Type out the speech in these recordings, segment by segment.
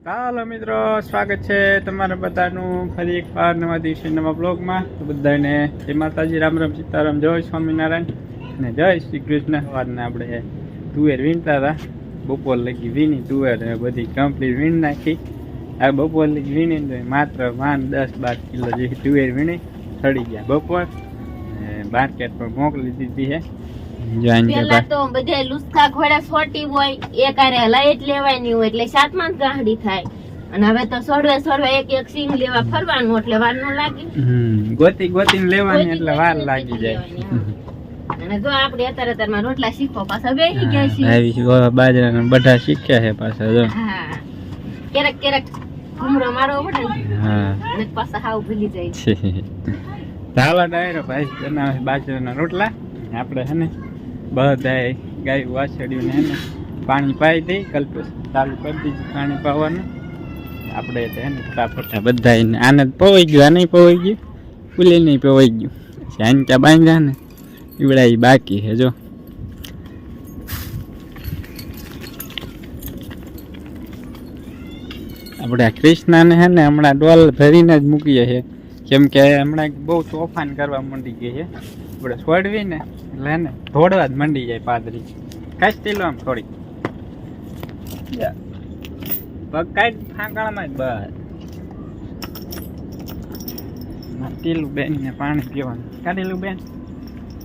ચાલો મિત્રો, સ્વાગત છે તમારા બધાનું ફરી એકવાર નવા દિવસે નવા બ્લોગમાં. તો બધાને જય માતાજી, રામ રામ, સીતારામ, જય સ્વામિનારાયણ અને જય શ્રી કૃષ્ણ. સવારના આપણે તુવેર વીણતા હતા, બપોર લગી વીણી તુવેર બધી કમ્પ્લીટ વીણ નાખી. આ બપોર લગી વીણીને માત્ર 10-12 કિલો જેવી તુવેર વીણી સડી ગયા બપોર. માર્કેટ પર મોકલી દીધી છે. પેલા તો બધા લુસ્કા ઘોડા છોટી હોય એક આરે લાઈટ લેવાની હોય એટલે સાતમાં ગાંડી થાય, અને હવે તો સોડવે એક સિંગ લેવા ફરવાનું એટલે વાર ન લાગે. ગોતીને લેવાની એટલે વાર લાગી જાય. અને જો આપણે અત્યારમાં રોટલા શીખો પાછા બેસી ગયા છે. બાજરાના બધા શીખ્યા છે પાછા. જો હા, ક્યારેક ઘૂમરો મારવો પડે ને. હા, અને પાછા હાવ ભૂલી જાય. ચાલો ડાયરો ભાઈ બનાવે બાજરાના રોટલા. આપણે છે ને બધા ગાય વાછડ્યું ને એને પાણી પાઈ દઈ, કલ્પેશ ચાલુ કરી દીધું પાણી પાવાનું. આપણે છે ને ફટાફટ બધા આને પવાઈ ગયું, આને પવાઈ ગયું, ફૂલે નહીં પવાઈ ગયું. ચાંચા બાંધ્યા ને ઈવડા એ બાકી છે. જો આપણે કૃષ્ણાને છે ને હમણાં ડોલ ભરીને જ મૂકીએ છીએ, કેમ કે હમણાં બહુ તોફાન કરવા માંડી ગઈ છે. આપણે છોડવી ને એટલે ને ધોડવા જ મંડી જાય પાદરી. કાઢી લો આમ થોડી પગ કાઢ ફાંકણામાં જ બસ. ટીલું બેન ને પાણી પીવાનું. કાઢેલું બેન,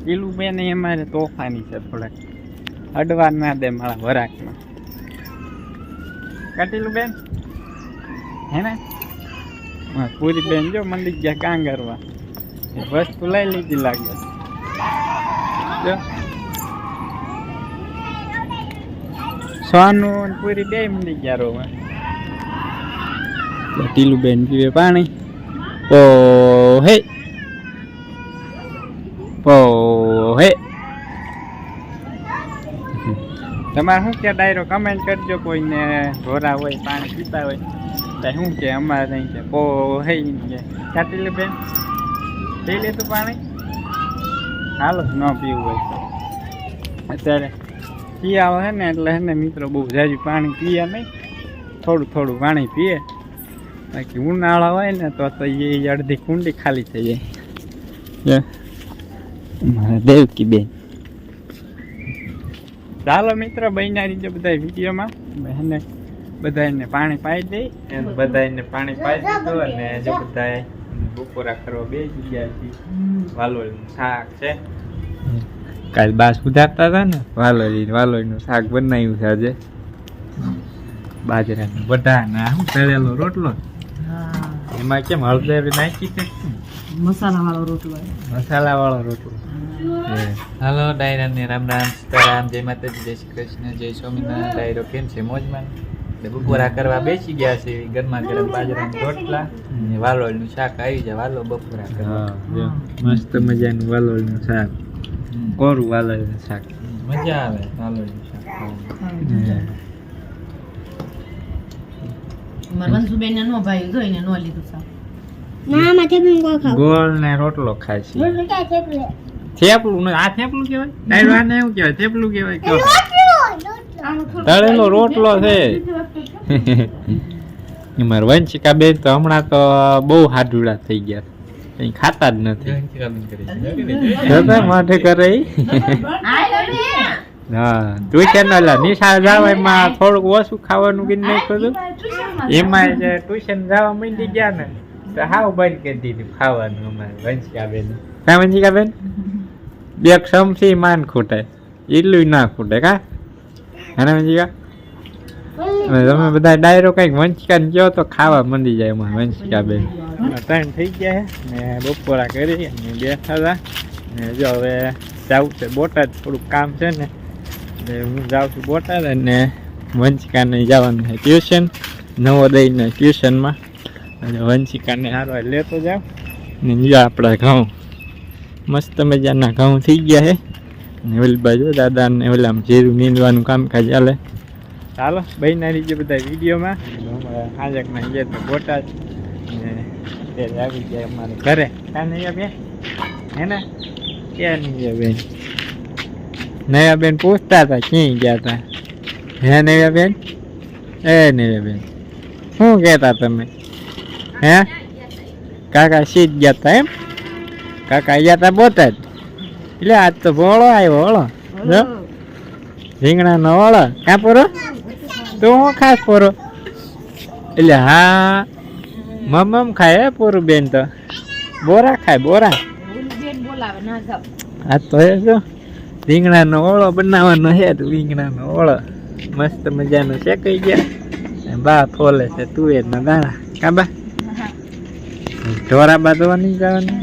ટીલું બેન એ અમારે તોફાની છે થોડાક, અડવા ના દે મારા વરાકમાં. કાઢેલું બેન હે ને પૂરી બેન જો મંડી ગયા કાં કરવા, વસ્તુ લઈ લીધી લાગે. જો સોનું પૂરી બે મંડી ગયા રોવા. ટીલું બેન પીવે પાણી. પો હે તમારે શું કે ડાયરો કમેન્ટ કરજો. કોઈને ઢોરા હોય પાણી પીતા હોય તો શું કે અમારે નહીં કે પો હે કે કાઢી બેન પી લીધું પાણી. હાલો ન પીવું હોય તો. અત્યારે શિયાળો છે ને એટલે છે ને મિત્રો બહુ જાજુ પાણી પીએ નહીં, થોડું પાણી પીએ. બાકી ઉનાળા હોય ને તો એ અડધી કુંડી ખાલી થઈ જાય. મારા દેવકી બેન. ચાલો મિત્રો, બન્યા રહીજો બધા વિડીયોમાં. એને બધાને પાણી પાઈ દઈ, બધાને પાણી પાઈ દીધું. અને જો બધા બપોરા કરવા બે જગ્યાથી વાલોળનું શાક છે. કાલ બાસ ઉધારતા હતા ને વાલોળનું શાક બનાવ્યું છે આજે. બાજરાનું બધા ના શું તળેલો રોટલો. એમાં કેમ હળદર નાખી છે? મસાલા વાળો રોટલો. હાલો ડાયરાને રામ રામ, સીતારામ, જય માતાજી, જય શ્રી કૃષ્ણ, જય સ્વામિનારાયણ. ડાયરો કેમ છે? મોજમાં. બપોરા કરવા બેસી ગયા છે. ગરમા ગરમ બાજરાના રોટલા ને વાલોળનું શાક આવી જાય. વાલો બપોરા કરવા. મસ્ત મજાનું વાલોળનું શાક, કોરું વાલોળનું શાક. મજા આવે વાલોળનું શાક. ગોળ ને રોટલો ખાય છે. થેપલું આ થેપલું કહેવાય? ડાયરો આને એવું કહેવાય, થેપલું કહેવાય. તળેલો રોટલો છે. મારા વંશિકા બેન તો હમણાં તો બહુ હાડુડા થઈ ગયા, કઈ ખાતા જ નથી. માટે કરે. હા, ટ્યુશન નિશાળ જવા એમાં થોડુંક ઓછું ખાવાનું કઈ નાખ્યું. એમાં ટ્યુશન જવા માંડી ગયા ને તો હાવ બંધ કરી દીધું ખાવાનું અમારે વંશિકા બેન. હા વંશિકા બેન, બે સમસી માન ખૂટે, એટલું ના ખૂટે કા? હા વંશિકા, તમે બધા ડાયરો કઈક વંશિકા ને કહો તો ખાવા મંડી જાય એમાં વંશિકા બેન. ત્રણ થઈ ગયા ને બપોરા કરી અને બેઠા હતા. ને જો હવે જાવું છે બોટાદ, થોડુંક કામ છે ને હું જાઉં છું બોટાદ. અને વંશિકાને જવાનું છે ટ્યુશન, નવોદયના ટ્યુશનમાં. અને વંશિકાને સારો લેતો જાવ. ને જો આપણા ઘઉં મસ્ત મજાના ઘઉં થઈ ગયા છે. ને ઓલી બાજુ દાદાને ઓલામ જીરું નીંદવાનું કામકાજ ચાલે. ચાલો બહેના રીજે બધા વિડીયોમાં. હાજકના ગયા તો બોટાદ ને ત્યારે આવી ગયા અમારે ઘરે. ક્યાં નહીં બેન હે ને? ક્યાં નહીં બેન? નયા બેન પૂછતા હતા ક્યાંય ગયા હતા. હે નયા બેન? એ નયા બેન શું કહેતા તમે હે કાકા સીધ ગયા તા એમ કાકા ગયા તા બોટાદ એટલે આજ તો ભોળો આવ્યો ઓળો જો રીંગણાનો ઓળો ક્યાં પૂરો તું હું ખાસ પૂરો એટલે હા મમ ખાય હે પૂરું બેન તો બોરા ખાય બોરા આ તો એ જો રીંગણાનો ઓળો બનાવવાનો છે રીંગણાનો ઓળો મસ્ત મજાનો શેકાઈ ગયા બા ફોલે છે તુવેરના દાણા કાબા ઢોરા બાંધવા નહીં જવાનું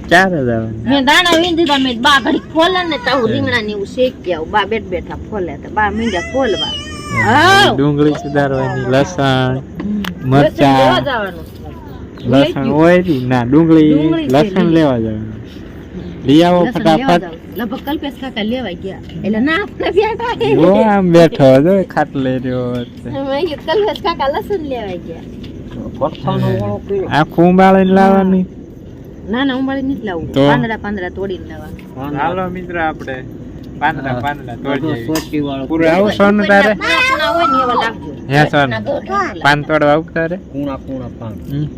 ચાર જવાનું મેં દાણા વીણ દીધા મેં બા ઘડી ફોલે ને તો રીંગણા ને એવું શેકી આવું બા બેઠા ફોલે તો બા મીંડા ફોલવા ડુંગળી સુધારવાની લસણ મરચા લસણ હોય ના ડુંગળી લસણ લેવા જવાનું લઈ આવો ફટાફટ લગભગ કલ્પેશ કાકા લેવા ગયા એટલે ના આપણે બેઠા જો આમ બેઠો જો ખાટલે રહ્યો કલ્પેશ કાકા લસણ લેવા ગયા આ કુંબાળીને લાવવાની ના ના ઉંબાળી નથી લાવું તો? પાંદડા તોડીને લાવવાનું હાલો મિત્ર આપણે પાંદડા તોડી પૂરું આવું સોનું તારે હોય ને એવા લાવજો હે સોનું પાન તોડવા આવું તારે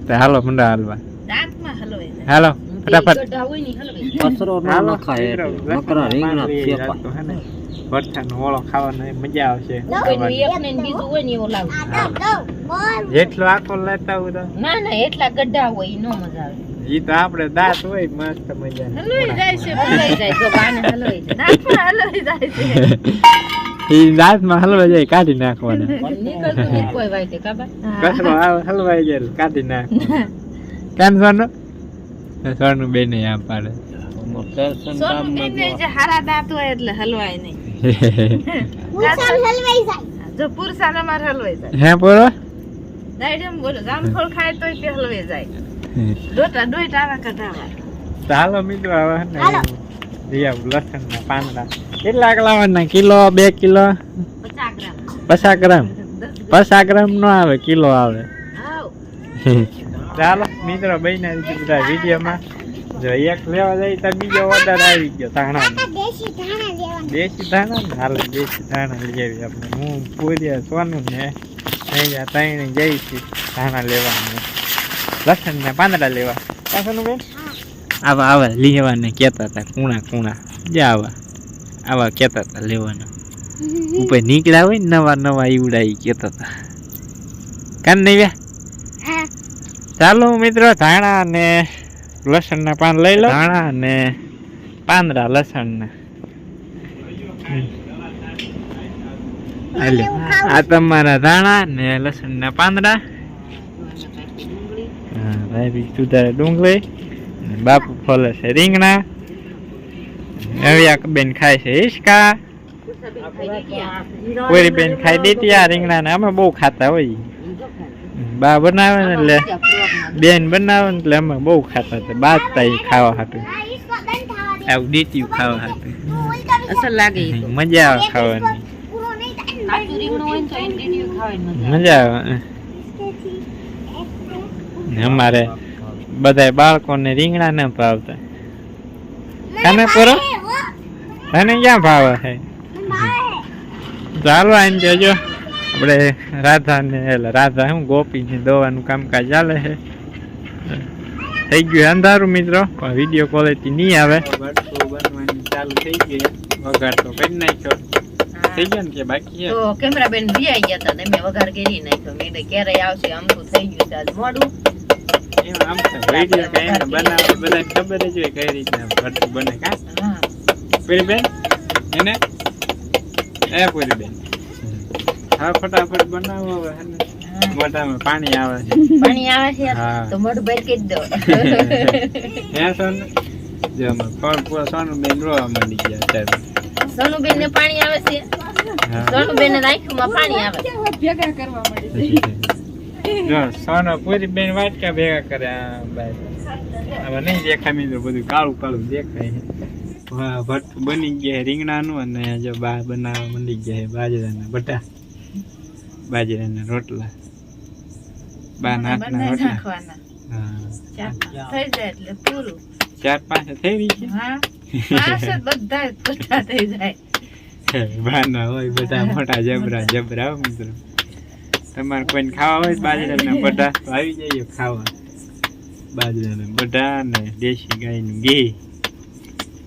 તો હાલો મંડા હાલવા દાંતમાં હલવાઈ જાય હાલો ફટાફટ ગઢા હોય ને હલવાઈ કચરો ના નખાય એટલે નકરા રીંગણા ચેપા. ભરથાનો ઓળો ખાવાનો મજા આવશે કોઈનું એક ને બીજું હોય ને એવું લાવજો જેટલો આખો લેતા હોય તો ના ના એટલા ગઢા હોય ઈ નો મજા આવે ઈ તો આપણે દાંત હોય મસ્ત મજા હલવાઈ જાય છે હલવાઈ જાય જો બાને હલવાઈ જાય દાંતમાં હલવાઈ જાય છે ઈ દાંતમાં હલવા જાય કાઢી નાખવાના નીકળતું નથી કોઈ વાતે કાબા કચરો આવે હલવાઈ જાય એટલે કાઢી નાખવાના કાન સોનું સોનું બેને આમ પાડે દર્શન સોનું ગામમાં બેને જે હારા દાંત હોય એટલે હલવાય નહીં જો પુરુષાને માર હલવાઈ જાય હે પૂરો દાઈડમ બોલો જામફળ ખાય તોય તે હલવાઈ જાય દોઈટ આવા કઢાવા ચાલો મિત્રો હવે ને દિયા લસણ ના પાંદડા કેટલાક લાવવાના કિલો 2 કિલો 50 ગ્રામ 50 ગ્રામ નો આવે કિલો આવે આવ ચાલો મિત્રો બહેના બધા વિડીયોમાં જો એક લેવા જાય તો બીજો ઓર્ડર આવી ગયો ધાણા દેશી ધાણા ને હાલ દેશી ધાણા લઈ આવી આપણે હું પૂરી સોનું ને અહીંયા ત્રણે જઈ છીએ ધાણા લેવાનું લસણ ને પાંદડા લેવા પાછળનું બેન આવા આવા લેવાને કહેતા હતા કુણા જે આવા કહેતા હતા લેવાના ઉપર નીકળ્યા હોય ને નવા ઈવડા ઈ કહેતા હતા કાન નહીં વ્યા ચાલો મિત્રો ધાણા ને લસણ ના પાન લઈ લો ધાણા ને પાંદડા લસણ ના આ તમારા ધાણા ને લસણ ના પાંદડા ભાઈ સુધારે ડુંગળી બાપુ ફોલે છે રીંગણા નવિયા બેન ખાય છે હિસકા કોઈ બેન ખાઈ દેતી આ રીંગણા ને અમે બહુ ખાતા હોય બા બનાવે ને એટલે બેન બનાવે ને એટલે અમે બહુ ખાતા હતા બાજતા ખાવા હાટું આવું દીત્યું ખાવા હાટું અસલ લાગે ઈ તો મજા આવે ખાવાની કાચું રીંગણું હોય ને તો એની ડીડીઓ ખાવાની મજા આવે ને અમારે બધા બાળકોને રીંગણા ન ભાવતા તને પૂરો તને ક્યાં ભાવે છે ચાલો આને જજો આપણે રાધા હું ગોપી ને દવાનું કામકાજ ચાલે છે થઈ ગયું અંધારું મિત્રો પણ વિડીયો ક્વોલિટી નહીં આવે બનવાની ચાલુ થઈ ગઈ વઘાર તો કરી નાખ્યો થઈ ગયો ને કે બાકી છે તો કેમેરામેન ભી આવી ગયા હતા મેં વઘાર કરી નાખ્યો મેં કીધું ક્યારે આવશે આમ તો થઈ ગયું છે આજ મોડું એમ આમ તો વિડીયો કઈ બનાવે બધાને ખબર જ હોય કઈ રીતના ભરતું બને કા હા પૂરી બેન એને એ પૂરી બેન હા ફટાફટ બનાવો હવે હે ને મોઢામાં પાણી આવે છે પાણી આવે છે હા. તો મોઢું બહાર કરી દો હે સોનું જો અમે પૂરા સોનું બેન રોવા માંડી ગયા અત્યારે સોનુબેન ને પાણી આવે છે હા. સોનુબેન ને આંખમાં પાણી આવે જો સોનો પૂરી બેન વાટકા ભેગા કરે આ બાય હવે નહીં દેખાય મિત્રો બધું કાળું કાળું દેખાય છે હા ભરતું બની ગયા છે રીંગણાનું અને જો બા બનાવવા માંડી ગયા છે બાજરાના બટા બાજરાના રોટલા બા નાખના રોટલા નાખવાના હા થઈ જાય એટલે પૂરું 4-5 થઈ રહી છે હા પાંચ બધા બધા થઈ જાય બાના હોય બધા મોટા જબરા હો મિત્રો તમારે કોઈને ખાવા હોય બાજરાના બઢા તો આવી જઈએ ખાવા. બાજરાના બઢા ને દેશી ગાયનું ઘી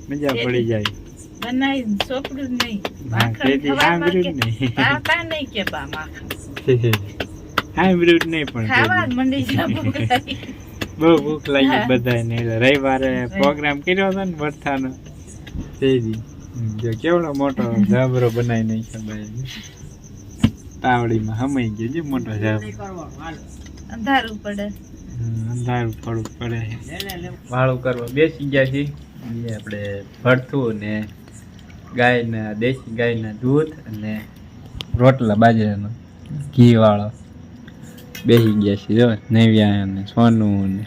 મજા પડી જાય. બનાવી ચોપડું નહીં હા, તેથી સાંભળ્યું જ નહીં. ખાતા નહીં કે બા માખણ સાંભળ્યું જ નહીં પણ ખાવા જ તેથી. મંડી જા ભૂખ લાગી. બહુ ભૂખ લાગી બધાને. એટલે રવિવારે પ્રોગ્રામ કર્યો હતો ને વરથાનો તેથી જો કેવડો મોટો ઝાબરો બનાવી નાખ્યો ભાઈ. તાવડીમાં હમાઈ ગયો છે મોટો ઝાબરો. અંધારું પડે અંધારું થોડુંક પડે. વાળું કરવા બેસી ગયા છીએ. ઈ આપણે ભરથું ને ગાયના દેશી ગાયના દૂધ અને રોટલા બાજરાનો ઘી વાળો બેસી ગયા છે. જો નૈવ્યા ને સોનું ને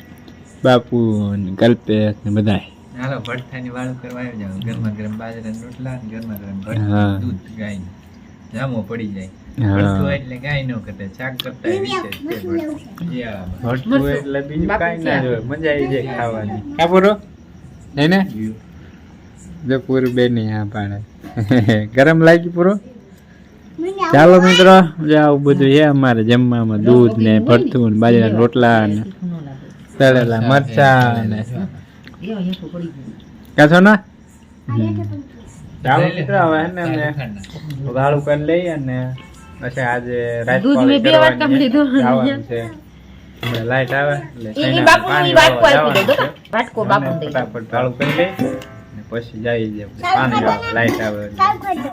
બાપુ ને કલ્પેશ ને બધા. હાલો ભરથાની વાળું કરવા આવી જાવ. ગરમા ગરમ બાજરાના રોટલા ને ગરમા ગરમ ભરથું દૂધ ગાયનું જામો પડી જાય. ભરથું એટલે ગાય નો કરતા શાક કરતા ભરથું એટલે બીજું કાંઈ ના જોવે. મજા આવી જાય ખાવાની. કા પૂરો હે ને જો પૂરું બેની હા પાડે. ગરમ લાગી પૂરો. ચાલો મિત્રો આવું બધું છે અમારે જમવામાં. દૂધ ને ભરથું ને બાજરાના રોટલા ને તળેલા મરચા ને કાછો ના. ચાલો મિત્રો હવે હે ને અમે વાળું કરી લઈએ ને પછી આજે રાત જવાનું છે. લાઈટ આવે એટલે ફટાફટ વાળું કરી લઈએ ને પછી જઈએ પાણી લાઈટ આવે.